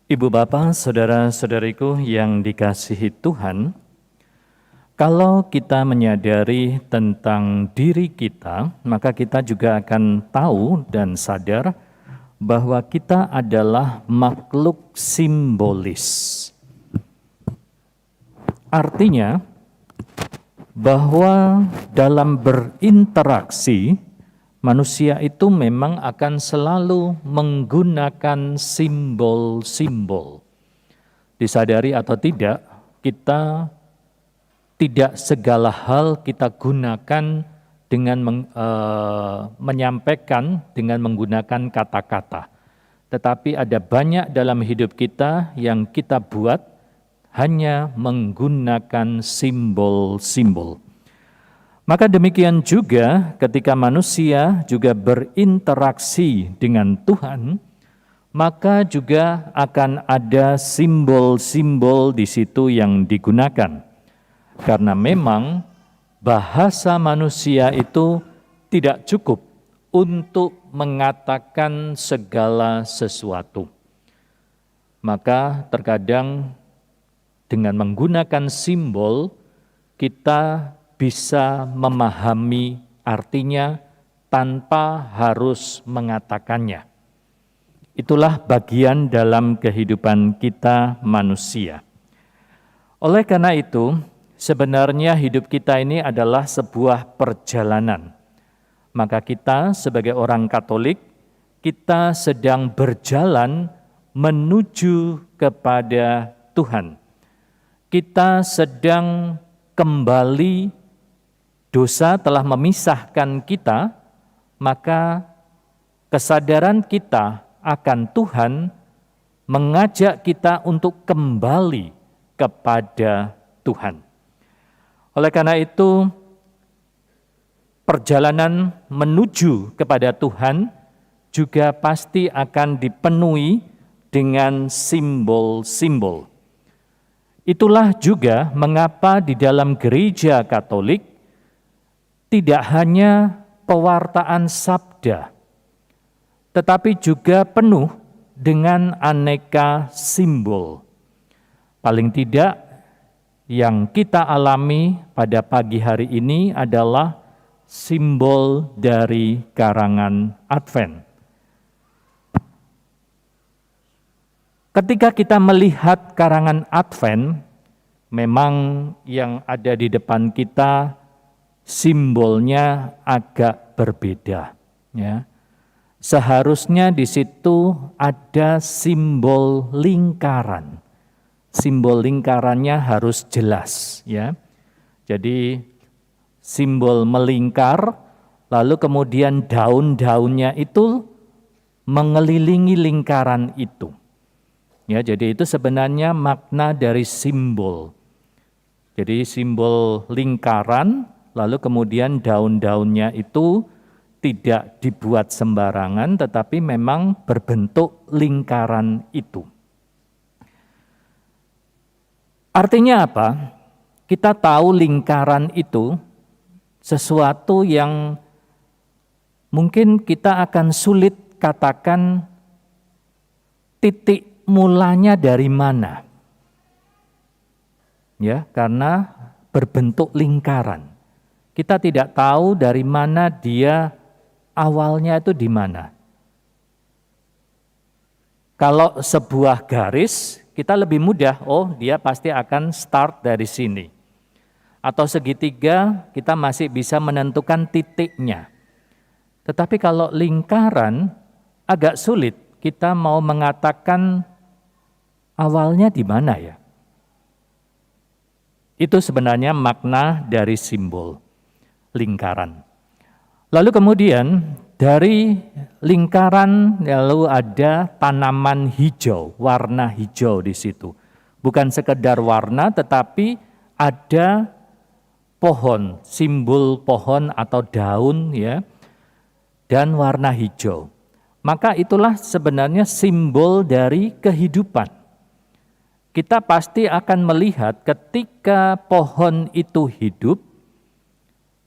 Ibu bapak, saudara-saudariku yang dikasihi Tuhan, kalau kita menyadari tentang diri kita, maka kita juga akan tahu dan sadar bahwa kita adalah makhluk simbolis. Artinya, bahwa dalam berinteraksi, manusia itu memang akan selalu menggunakan simbol-simbol. Disadari atau tidak, kita tidak segala hal kita gunakan dengan menyampaikan dengan menggunakan kata-kata. Tetapi ada banyak dalam hidup kita yang kita buat hanya menggunakan simbol-simbol. Maka demikian juga ketika manusia juga berinteraksi dengan Tuhan, maka juga akan ada simbol-simbol di situ yang digunakan. Karena memang bahasa manusia itu tidak cukup untuk mengatakan segala sesuatu. Maka terkadang dengan menggunakan simbol, kita bisa memahami artinya tanpa harus mengatakannya. Itulah bagian dalam kehidupan kita manusia. Oleh karena itu, sebenarnya hidup kita ini adalah sebuah perjalanan. Maka kita sebagai orang Katolik, kita sedang berjalan menuju kepada Tuhan. Kita sedang kembali, dosa telah memisahkan kita, maka kesadaran kita akan Tuhan mengajak kita untuk kembali kepada Tuhan. Oleh karena itu, perjalanan menuju kepada Tuhan juga pasti akan dipenuhi dengan simbol-simbol. Itulah juga mengapa di dalam gereja Katolik tidak hanya pewartaan sabda, tetapi juga penuh dengan aneka simbol. Paling tidak yang kita alami pada pagi hari ini adalah simbol dari karangan Advent. Ketika kita melihat karangan Advent, memang yang ada di depan kita simbolnya agak berbeda. Ya. Seharusnya di situ ada simbol lingkaran. Simbol lingkarannya harus jelas. Ya. Jadi simbol melingkar, lalu kemudian daun-daunnya itu mengelilingi lingkaran itu. Ya, jadi itu sebenarnya makna dari simbol. Jadi simbol lingkaran, lalu kemudian daun-daunnya itu tidak dibuat sembarangan, tetapi memang berbentuk lingkaran itu. Artinya apa? Kita tahu lingkaran itu sesuatu yang mungkin kita akan sulit katakan titik mulanya dari mana? Ya, karena berbentuk lingkaran. Kita tidak tahu dari mana dia awalnya itu di mana. Kalau sebuah garis, kita lebih mudah, oh dia pasti akan start dari sini. Atau segitiga, kita masih bisa menentukan titiknya. Tetapi kalau lingkaran, agak sulit kita mau mengatakan awalnya di mana ya? Itu sebenarnya makna dari simbol lingkaran. Lalu kemudian dari lingkaran lalu ada tanaman hijau, warna hijau di situ. Bukan sekedar warna tetapi ada pohon, simbol pohon atau daun ya, dan warna hijau. Maka itulah sebenarnya simbol dari kehidupan. Kita pasti akan melihat ketika pohon itu hidup,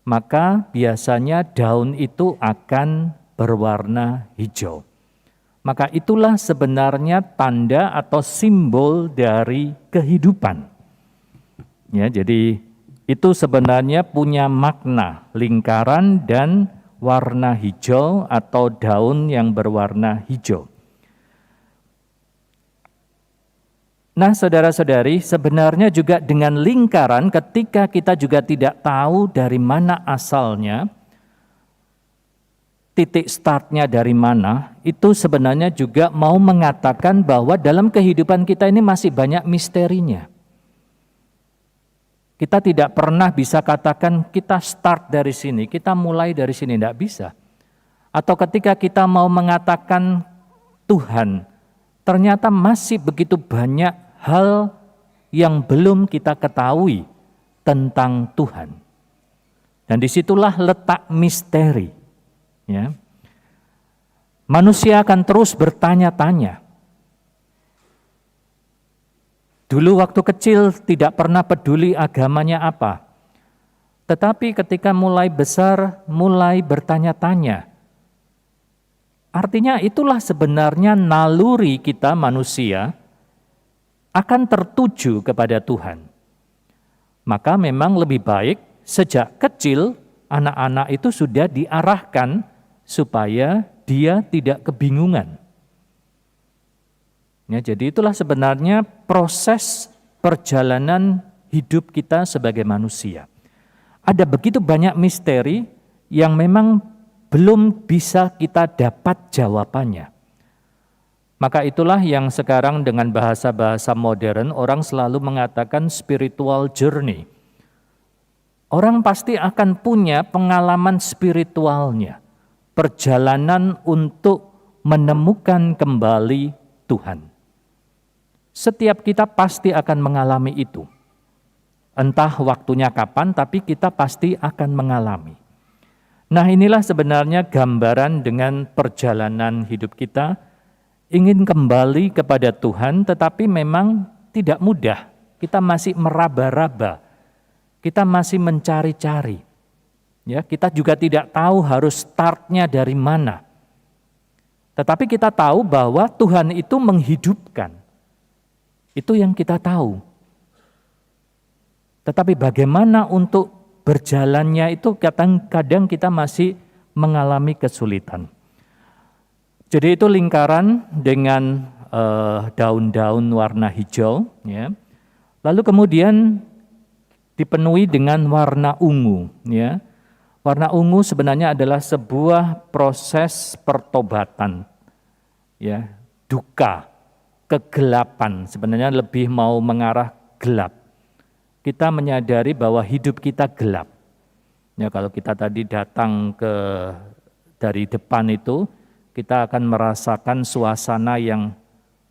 maka biasanya daun itu akan berwarna hijau. Maka itulah sebenarnya tanda atau simbol dari kehidupan. Ya, jadi itu sebenarnya punya makna lingkaran dan warna hijau atau daun yang berwarna hijau. Nah, saudara-saudari, sebenarnya juga dengan lingkaran ketika kita juga tidak tahu dari mana asalnya, titik startnya dari mana, itu sebenarnya juga mau mengatakan bahwa dalam kehidupan kita ini masih banyak misterinya. Kita tidak pernah bisa katakan kita start dari sini, kita mulai dari sini, tidak bisa. Atau ketika kita mau mengatakan Tuhan, ternyata masih begitu banyak hal yang belum kita ketahui tentang Tuhan. Dan disitulah letak misteri. Ya. Manusia akan terus bertanya-tanya. Dulu waktu kecil tidak pernah peduli agamanya apa. Tetapi ketika mulai besar, mulai bertanya-tanya. Artinya itulah sebenarnya naluri kita manusia akan tertuju kepada Tuhan. Maka memang lebih baik sejak kecil anak-anak itu sudah diarahkan supaya dia tidak kebingungan. Ya, jadi itulah sebenarnya proses perjalanan hidup kita sebagai manusia. Ada begitu banyak misteri yang memang belum bisa kita dapat jawabannya. Maka itulah yang sekarang dengan bahasa-bahasa modern orang selalu mengatakan spiritual journey. Orang pasti akan punya pengalaman spiritualnya, perjalanan untuk menemukan kembali Tuhan. Setiap kita pasti akan mengalami itu. Entah waktunya kapan, tapi kita pasti akan mengalami. Nah, inilah sebenarnya gambaran dengan perjalanan hidup kita, ingin kembali kepada Tuhan, tetapi memang tidak mudah. Kita masih meraba-raba, kita masih mencari-cari. Ya, kita juga tidak tahu harus startnya dari mana. Tetapi kita tahu bahwa Tuhan itu menghidupkan. Itu yang kita tahu. Tetapi bagaimana untuk berjalannya itu kadang-kadang kita masih mengalami kesulitan. Jadi itu lingkaran dengan daun-daun warna hijau, ya. Lalu kemudian dipenuhi dengan warna ungu, ya. Warna ungu sebenarnya adalah sebuah proses pertobatan, ya, duka, kegelapan. Sebenarnya lebih mau mengarah gelap. Kita menyadari bahwa hidup kita gelap. Ya, kalau kita tadi datang dari depan itu, kita akan merasakan suasana yang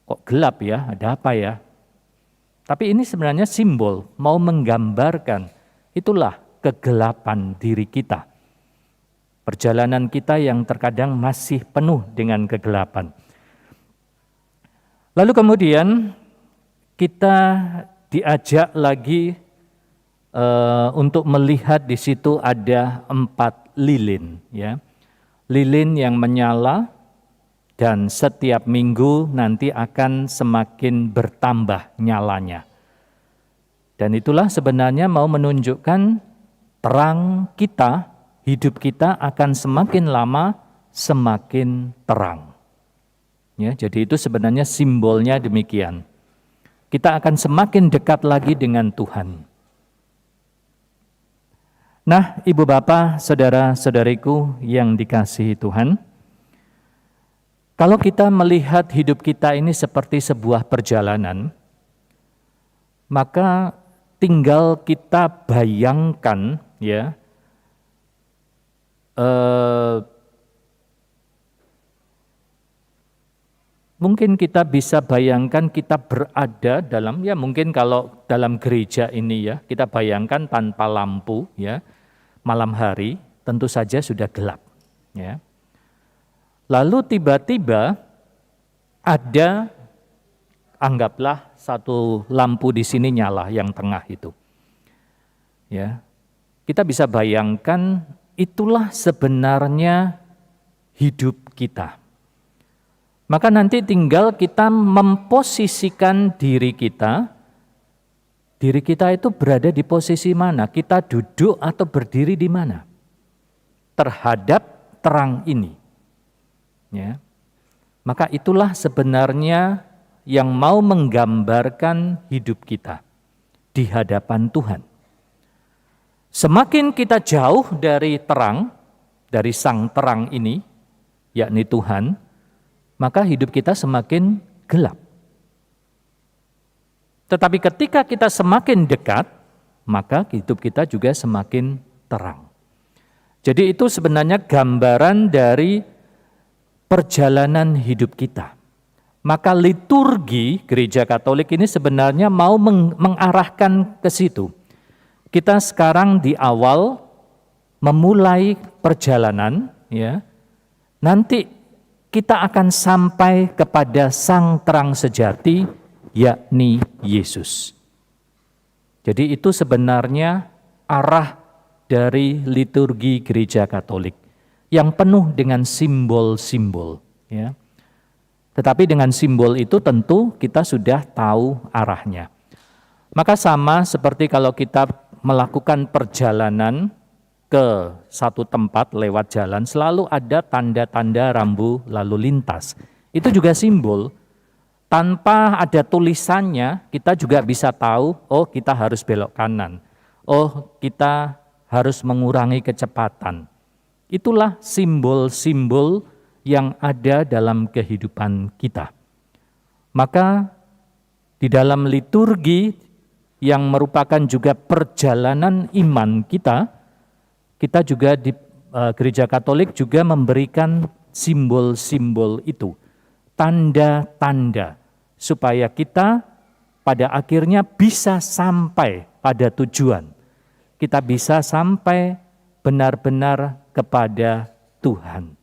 kok gelap ya, ada apa ya? Tapi ini sebenarnya simbol, mau menggambarkan, itulah kegelapan diri kita. Perjalanan kita yang terkadang masih penuh dengan kegelapan. Lalu kemudian kita diajak lagi untuk melihat di situ ada 4 lilin, ya. Lilin yang menyala dan setiap minggu nanti akan semakin bertambah nyalanya. Dan itulah sebenarnya mau menunjukkan terang kita, hidup kita akan semakin lama semakin terang. Ya, jadi itu sebenarnya simbolnya demikian. Kita akan semakin dekat lagi dengan Tuhan. Nah, Ibu Bapak, saudara-saudariku yang dikasihi Tuhan, kalau kita melihat hidup kita ini seperti sebuah perjalanan, maka tinggal kita bayangkan, ya, mungkin kita bisa bayangkan kita berada dalam, ya mungkin kalau dalam gereja ini ya, kita bayangkan tanpa lampu ya, malam hari tentu saja sudah gelap. Ya. Lalu tiba-tiba ada, anggaplah satu lampu di sini nyala yang tengah itu. Ya, kita bisa bayangkan itulah sebenarnya hidup kita. Maka nanti tinggal kita memposisikan diri kita itu berada di posisi mana? Kita duduk atau berdiri di mana? Terhadap terang ini. Ya. Maka itulah sebenarnya yang mau menggambarkan hidup kita di hadapan Tuhan. Semakin kita jauh dari terang, dari sang terang ini, yakni Tuhan, maka hidup kita semakin gelap. Tetapi ketika kita semakin dekat, maka hidup kita juga semakin terang. Jadi itu sebenarnya gambaran dari perjalanan hidup kita. Maka liturgi Gereja Katolik ini sebenarnya mau mengarahkan ke situ. Kita sekarang di awal memulai perjalanan, ya. Nanti kita akan sampai kepada sang terang sejati, yakni Yesus. Jadi itu sebenarnya arah dari liturgi Gereja Katolik yang penuh dengan simbol-simbol, ya. Tetapi dengan simbol itu tentu kita sudah tahu arahnya. Maka sama seperti kalau kita melakukan perjalanan ke satu tempat lewat jalan, selalu ada tanda-tanda rambu lalu lintas. Itu juga simbol. Tanpa ada tulisannya, kita juga bisa tahu, oh kita harus belok kanan. Oh kita harus mengurangi kecepatan. Itulah simbol-simbol yang ada dalam kehidupan kita. Maka di dalam liturgi yang merupakan juga perjalanan iman kita juga di Gereja Katolik juga memberikan simbol-simbol itu, tanda-tanda, supaya kita pada akhirnya bisa sampai pada tujuan. Kita bisa sampai benar-benar kepada Tuhan.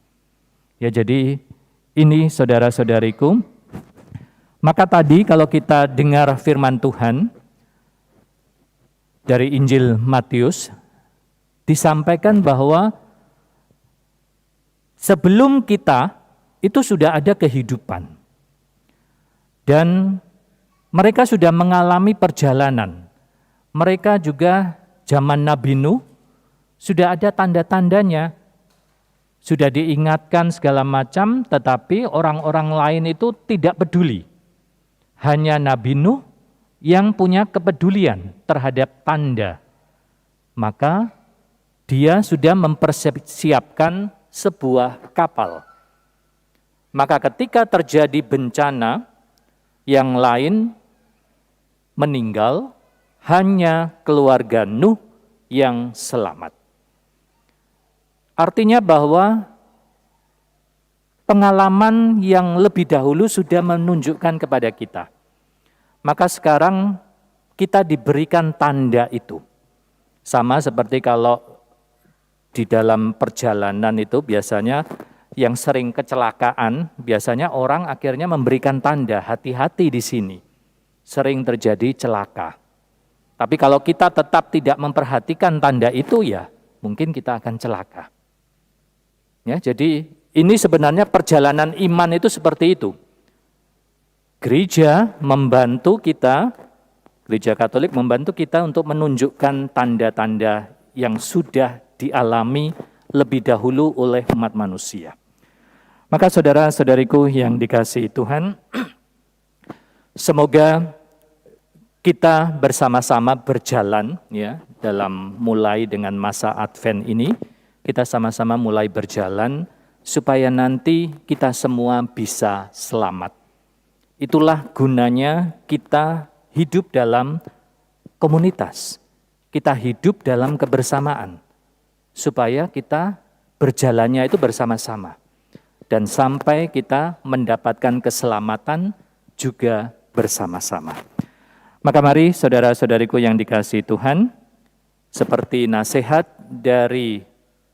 Ya, jadi ini saudara-saudariku, maka tadi kalau kita dengar firman Tuhan dari Injil Matius, disampaikan bahwa sebelum kita itu sudah ada kehidupan. Dan mereka sudah mengalami perjalanan. Mereka juga zaman Nabi Nuh sudah ada tanda-tandanya. Sudah diingatkan segala macam, tetapi orang-orang lain itu tidak peduli. Hanya Nabi Nuh yang punya kepedulian terhadap tanda. Maka dia sudah mempersiapkan sebuah kapal. Maka ketika terjadi bencana, yang lain meninggal, hanya keluarga Nuh yang selamat. Artinya bahwa pengalaman yang lebih dahulu sudah menunjukkan kepada kita. Maka sekarang kita diberikan tanda itu. Sama seperti kalau di dalam perjalanan itu biasanya yang sering kecelakaan, biasanya orang akhirnya memberikan tanda, hati-hati di sini. Sering terjadi celaka. Tapi kalau kita tetap tidak memperhatikan tanda itu, ya mungkin kita akan celaka. Ya, jadi ini sebenarnya perjalanan iman itu seperti itu. Gereja membantu kita, Gereja Katolik membantu kita untuk menunjukkan tanda-tanda yang sudah dialami lebih dahulu oleh umat manusia. Maka saudara-saudariku yang dikasihi Tuhan, semoga kita bersama-sama berjalan ya dalam mulai dengan masa Advent ini. Kita sama-sama mulai berjalan supaya nanti kita semua bisa selamat. Itulah gunanya kita hidup dalam komunitas. Kita hidup dalam kebersamaan. Supaya kita berjalannya itu bersama-sama. Dan sampai kita mendapatkan keselamatan juga bersama-sama. Maka mari saudara-saudariku yang dikasihi Tuhan, seperti nasihat dari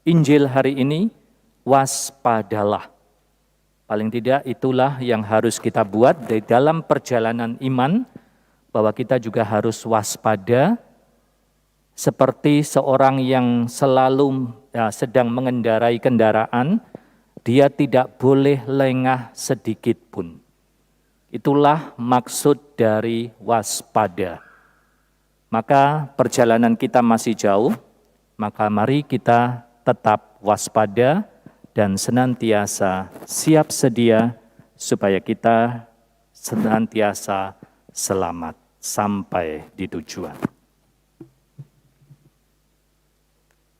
Injil hari ini, waspadalah. Paling tidak itulah yang harus kita buat di dalam perjalanan iman, bahwa kita juga harus waspada, seperti seorang yang selalu sedang mengendarai kendaraan, dia tidak boleh lengah sedikit pun. Itulah maksud dari waspada. Maka perjalanan kita masih jauh, maka mari kita tetap waspada dan senantiasa siap sedia supaya kita senantiasa selamat sampai di tujuan.